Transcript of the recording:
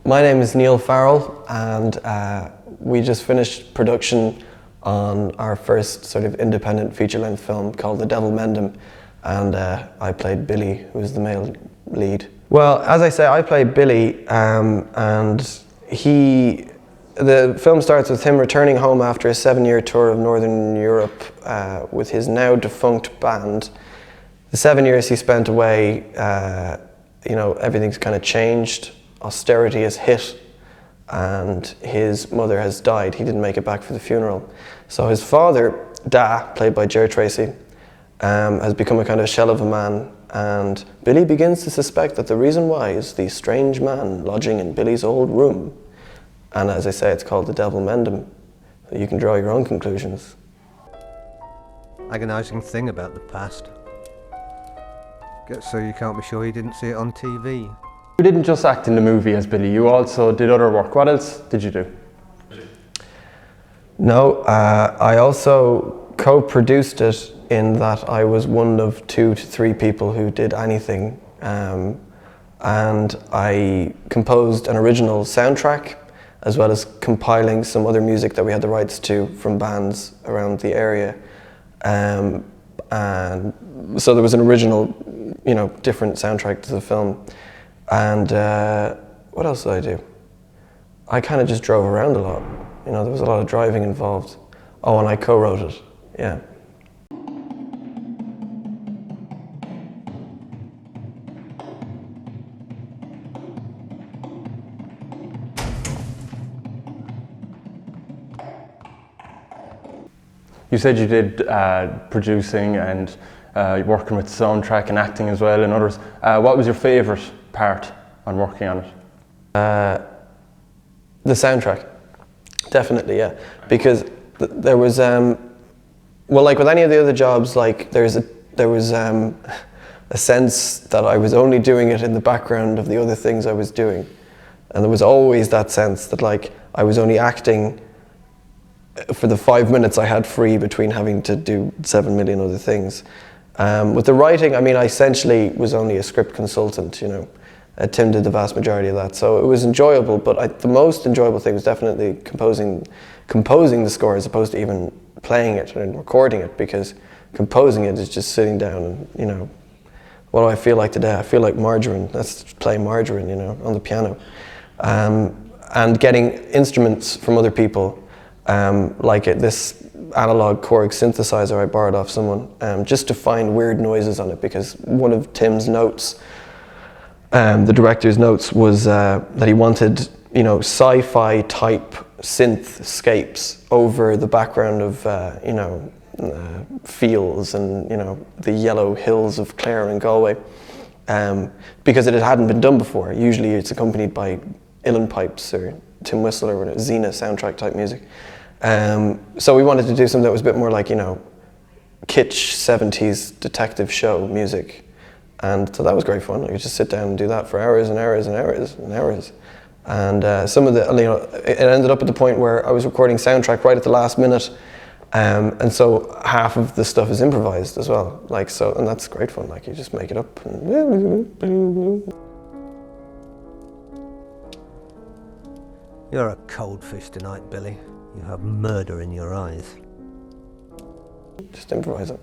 My name is Neil Farrell, and we just finished production on our first sort of independent feature-length film called The Devil Mend Him, and I played Billy, who was the male lead. Well, as I say, I played Billy, and the film starts with him returning home after a 7-year tour of Northern Europe with his now defunct band. The 7 years he spent away, everything's kind of changed. Austerity has hit, and his mother has died. He didn't make it back for the funeral. So his father, Da, played by Ger Tracy, has become a kind of shell of a man, and Billy begins to suspect that the reason why is the strange man lodging in Billy's old room. And as I say, it's called The Devil Mend Him. So you can draw your own conclusions. Agonising thing about the past. So you can't be sure you didn't see it on TV. You didn't just act in the movie as Billy, you also did other work. What else did you do? No, I also co-produced it in that I was one of 2 to 3 people who did anything. And I composed an original soundtrack, as well as compiling some other music that we had the rights to from bands around the area. And so there was an original, different soundtrack to the film. And what else did I do? I kind of just drove around a lot. There was a lot of driving involved. Oh, and I co-wrote it, yeah. You said you did producing and working with soundtrack and acting as well and others. What was your favourite part on working on it? The soundtrack, definitely, yeah. Because there was, well, like with any of the other jobs, like there was a sense that I was only doing it in the background of the other things I was doing. And there was always that sense that like I was only acting for the 5 minutes I had free between having to do 7 million other things. With the writing, I essentially was only a script consultant, Tim did the vast majority of that, so it was enjoyable, but the most enjoyable thing was definitely composing the score as opposed to even playing it and recording it, because composing it is just sitting down and, what do I feel like today? I feel like margarine, let's play margarine, on the piano. And getting instruments from other people, like this analog Korg synthesizer I borrowed off someone, just to find weird noises on it, because one of Tim's notes, the director's notes, was that he wanted, sci-fi type synthscapes over the background of, fields and, the yellow hills of Clare and Galway, because it hadn't been done before. Usually it's accompanied by uilleann pipes or Tim Whistle or Xena soundtrack type music. So we wanted to do something that was a bit more like, kitsch 70s detective show music. And so that was great fun. I could just sit down and do that for hours and hours and hours and hours. And some of the, it ended up at the point where I was recording soundtrack right at the last minute. And so half of the stuff is improvised as well. And that's great fun. You just make it up. You're a cold fish tonight, Billy. You have murder in your eyes. Just improvise it.